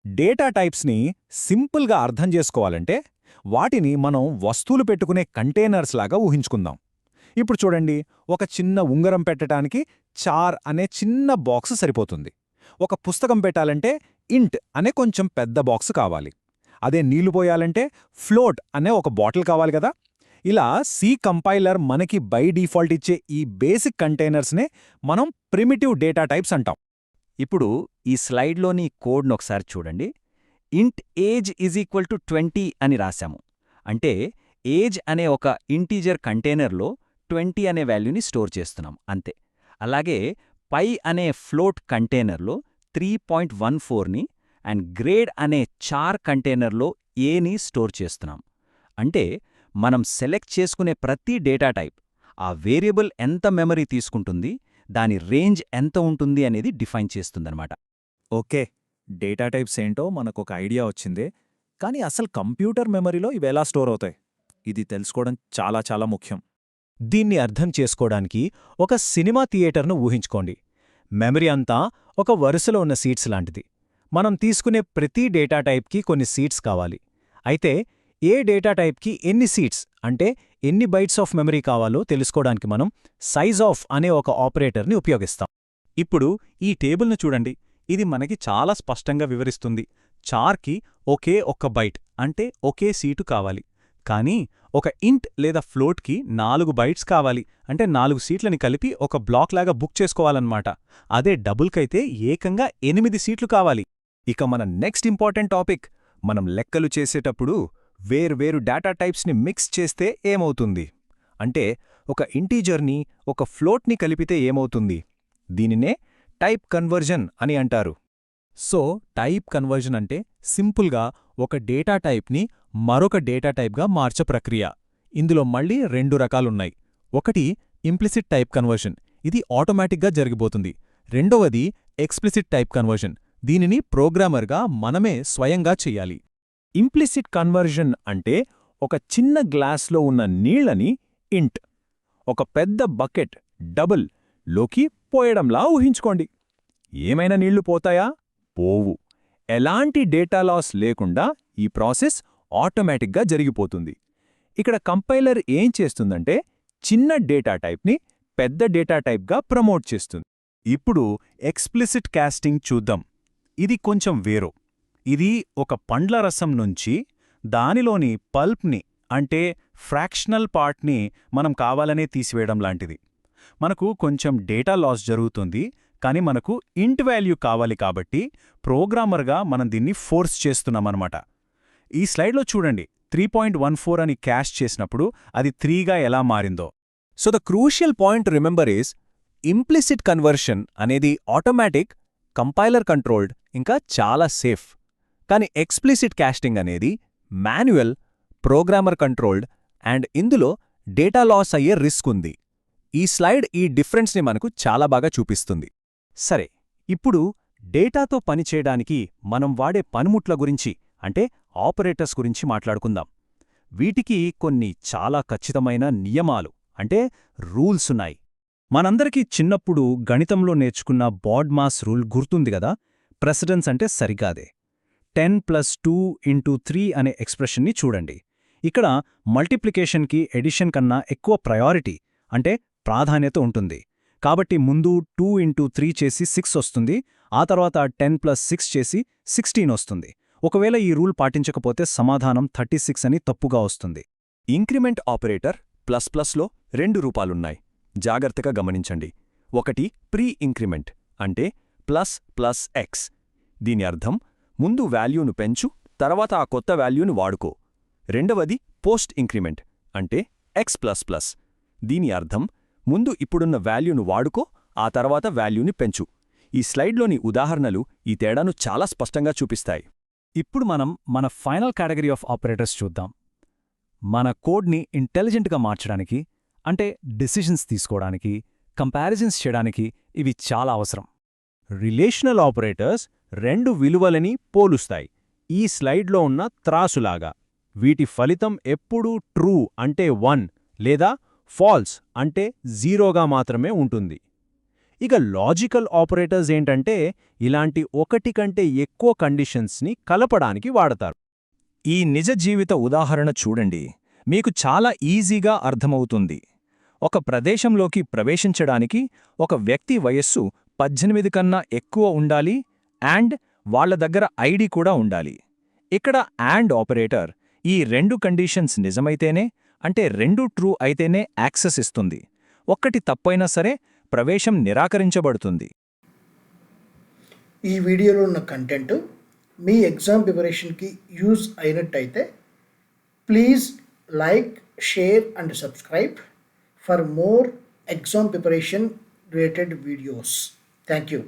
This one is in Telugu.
డేటా టైప్స్ని సింపుల్గా అర్థం చేసుకోవాలంటే వాటిని మనం వస్తువులు పెట్టుకునే కంటైనర్స్ లాగా ఊహించుకుందాం. ఇప్పుడు చూడండి, ఒక చిన్న ఉంగరం పెట్టడానికి చార్ అనే చిన్న బాక్స్ సరిపోతుంది. ఒక పుస్తకం పెట్టాలంటే ఇంట్ అనే కొంచెం పెద్ద బాక్స్ కావాలి. అదే నీళ్లు పోయాలంటే ఫ్లోట్ అనే ఒక బాటిల్ కావాలి కదా. ఇలా సి కంపైలర్ మనకి బై డిఫాల్ట్ ఇచ్చే ఈ బేసిక్ కంటైనర్స్నే మనం ప్రిమిటివ్ డేటా టైప్స్ అంటాం. ఇప్పుడు ఈ స్లైడ్లోని కోడ్ను ఒకసారి చూడండి. ఇంట్ ఏజ్ ఈజ్ ఈక్వల్ టు 20 అని రాశాము. అంటే ఏజ్ అనే ఒక ఇంటీజర్ కంటైనర్లో 20 అనే వాల్యూని స్టోర్ చేస్తున్నాం అంతే. అలాగే పై అనే ఫ్లోట్ కంటైనర్లో 3.14ని అండ్ గ్రేడ్ అనే చార్ కంటైనర్లో ఏని స్టోర్ చేస్తున్నాం. అంటే మనం సెలెక్ట్ చేసుకునే ప్రతి డేటా టైప్ ఆ వేరియబుల్ ఎంత మెమరీ తీసుకుంటుంది, దాని రేంజ్ ఎంత ఉంటుంది అనేది డిఫైన్ చేస్తుందన్నమాట. ఓకే, డేటా టైప్స్ ఏంటో మనకొక ఐడియా వచ్చిందే, కానీ అసలు కంప్యూటర్ మెమరీలో ఇవెలా స్టోర్ అవుతాయి? ఇది తెలుసుకోవడం చాలా చాలా ముఖ్యం. దీన్ని అర్థం చేసుకోవడానికి ఒక సినిమా థియేటర్ను ఊహించుకోండి. మెమరీ అంతా ఒక వరుసలో ఉన్న సీట్స్ లాంటిది. మనం తీసుకునే ప్రతి డేటా టైప్కి కొన్ని సీట్స్ కావాలి. అయితే ఏ డేటా టైప్కి ఎన్ని సీట్స్ అంటే ఎన్ని బైట్స్ ఆఫ్ మెమరీ కావాలో తెలుసుకోవడానికి మనం సైజ్ ఆఫ్ అనే ఒక ఆపరేటర్ని ఉపయోగిస్తాం. ఇప్పుడు ఈ టేబుల్ను చూడండి. ఇది మనకి చాలా స్పష్టంగా వివరిస్తుంది. చార్కి ఒకే ఒక్క బైట్ అంటే ఒకే సీటు కావాలి. కానీ ఒక ఇంట్ లేదా ఫ్లోట్కి 4 బైట్స్ కావాలి అంటే 4 సీట్లని కలిపి ఒక బ్లాక్ లాగా బుక్ చేసుకోవాలన్నమాట. అదే డబుల్కైతే ఏకంగా 8 సీట్లు కావాలి. ఇక మన నెక్స్ట్ ఇంపార్టెంట్ టాపిక్, మనం లెక్కలు చేసేటప్పుడు వేర్వేరు డేటా టైప్స్ని మిక్స్ చేస్తే ఏమవుతుంది? అంటే ఒక ఇంటీజర్ని ఒక ఫ్లోట్ని కలిపితే ఏమవుతుంది? దీనినే టైప్ కన్వర్జన్ అని అంటారు. సో టైప్ కన్వర్జన్ అంటే సింపుల్గా ఒక డేటా టైప్ని మరొక డేటా టైప్గా మార్చే ప్రక్రియ. ఇందులో మళ్ళీ 2 రకాలున్నాయి. ఒకటి ఇంప్లిసిట్ టైప్ కన్వర్షన్, ఇది ఆటోమేటిక్గా జరిగిపోతుంది. రెండవది ఎక్స్ప్లిసిట్ టైప్ కన్వర్షన్, దీనిని ప్రోగ్రామర్గా మనమే స్వయంగా చెయ్యాలి. ఇంప్లిసిట్ కన్వర్జన్ అంటే ఒక చిన్న గ్లాస్లో ఉన్న నీళ్లని ఇంట్, ఒక పెద్ద బకెట్ డబుల్ లోకి పోయడంలా ఊహించుకోండి. ఏమైనా నీళ్లు పోతాయా? పోవు. ఎలాంటి డేటా లాస్ లేకుండా ఈ ప్రాసెస్ ఆటోమేటిక్గా జరిగిపోతుంది. ఇక్కడ కంపైలర్ ఏం చేస్తుందంటే చిన్న డేటా టైప్ని పెద్ద డేటా టైప్గా ప్రమోట్ చేస్తుంది. ఇప్పుడు ఎక్స్ప్లిసిట్ కాస్టింగ్ చూద్దాం. ఇది కొంచెం వేరు. ఇది ఒక పండ్ల రసం నుంచి దానిలోని పల్ప్ని అంటే ఫ్రాక్షనల్ పార్ట్ని మనం కావాలనే తీసివేయడం లాంటిది. మనకు కొంచెం డేటా లాస్ జరుగుతుంది, కానీ మనకు ఇంట్ వాల్యూ కావాలి కాబట్టి ప్రోగ్రామర్గా మనం దీన్ని ఫోర్స్ చేస్తున్నామన్నమాట. ఈ స్లైడ్లో చూడండి, 3.14 అని క్యాష్ చేసినప్పుడు అది 3గా ఎలా మారిందో. So the crucial point remember is implicit conversion అనేది ఆటోమేటిక్, కంపైలర్ కంట్రోల్డ్, ఇంకా చాలా సేఫ్. కానీ ఎక్స్ప్లిసిట్ కాస్టింగ్ అనేది మాన్యువల్, ప్రోగ్రామర్ కంట్రోల్డ్ అండ్ ఇందులో డేటా లాస్ అయ్యే రిస్క్ ఉంది. ఈ స్లైడ్ ఈ డిఫరెన్స్ని మనకు చాలా బాగా చూపిస్తుంది. సరే, ఇప్పుడు డేటాతో పనిచేయడానికి మనం వాడే పనిముట్ల గురించి అంటే ఆపరేటర్స్ గురించి మాట్లాడుకుందాం. వీటికి కొన్ని చాలా ఖచ్చితమైన నియమాలు అంటే రూల్స్ ఉన్నాయి. మనందరికీ చిన్నప్పుడు గణితంలో నేర్చుకున్న బాడ్మాస్ రూల్ గుర్తుంది గదా. ప్రెసిడెన్స్ అంటే సరిగాదే. 10+2 × 3 అనే ఎక్స్ప్రెషన్ని చూడండి. ఇక్కడ మల్టిప్లికేషన్కి ఎడిషన్ కన్నా ఎక్కువ ప్రయారిటీ అంటే ప్రాధాన్యత ఉంటుంది. కాబట్టి ముందు 2 × 3 చేసి 6 వస్తుంది, ఆ తర్వాత 10+6 చేసి 16 వస్తుంది. ఒకవేళ ఈ రూల్ పాటించకపోతే సమాధానం 36 అని తప్పుగా వస్తుంది. ఇంక్రిమెంట్ ఆపరేటర్ ప్లస్ప్లస్లో 2 రూపాలున్నాయి. జాగ్రత్తగా గమనించండి. ఒకటి ప్రీ ఇంక్రిమెంట్ అంటే ప్లస్ ప్లస్ ఎక్స్. దీని అర్థం ముందు వాల్యూను పెంచు, తర్వాత ఆ కొత్త వాల్యూను వాడుకో. రెండవది పోస్ట్ ఇంక్రిమెంట్ అంటే ఎక్స్ ప్లస్ ప్లస్. దీని అర్థం ముందు ఇప్పుడున్న వాల్యూను వాడుకో, ఆ తర్వాత వాల్యూని పెంచు. ఈ స్లైడ్లోని ఉదాహరణలు ఈ తేడాను చాలా స్పష్టంగా చూపిస్తాయి. ఇప్పుడు మనం మన ఫైనల్ కేటగిరీ ఆఫ్ ఆపరేటర్స్ చూద్దాం. మన కోడ్ని ఇంటెలిజెంట్గా మార్చడానికి అంటే డిసిషన్స్ తీసుకోవడానికి, కంపారిజన్స్ చేయడానికి ఇవి చాలా అవసరం. రిలేషనల్ ఆపరేటర్స్ 2 విలువలని పోలుస్తాయి, ఈ స్లైడ్లో ఉన్న త్రాసులాగా. వీటి ఫలితం ఎప్పుడూ ట్రూ అంటే 1 లేదా ఫాల్స్ అంటే 0గా మాత్రమే ఉంటుంది. ఇక లాజికల్ ఆపరేటర్స్ ఏంటంటే ఇలాంటి ఒకటి కంటే ఎక్కువ కండిషన్స్ని కలపడానికి వాడతారు. ఈ నిజ జీవిత ఉదాహరణ చూడండి, మీకు చాలా ఈజీగా అర్థమవుతుంది. ఒక ప్రదేశంలోకి ప్రవేశించడానికి ఒక వ్యక్తి వయస్సు 18 కన్నా ఎక్కువ ఉండాలి అండ్ వాళ్ళ దగ్గర ఐడి కూడా ఉండాలి. ఇక్కడ అండ్ ఆపరేటర్ ఈ రెండు కండిషన్స్ నిజమైతేనే, అంటే రెండు ట్రూ అయితేనే యాక్సెస్ ఇస్తుంది. ఒక్కటి తప్పైనా సరే ప్రవేశం నిరాకరించబడుతుంది. ఈ వీడియోలో ఉన్న కంటెంట్ మీ ఎగ్జామ్ ప్రిపరేషన్కి యూజ్ అయినట్టయితే please like, share and subscribe for more exam preparation related videos. Thank you.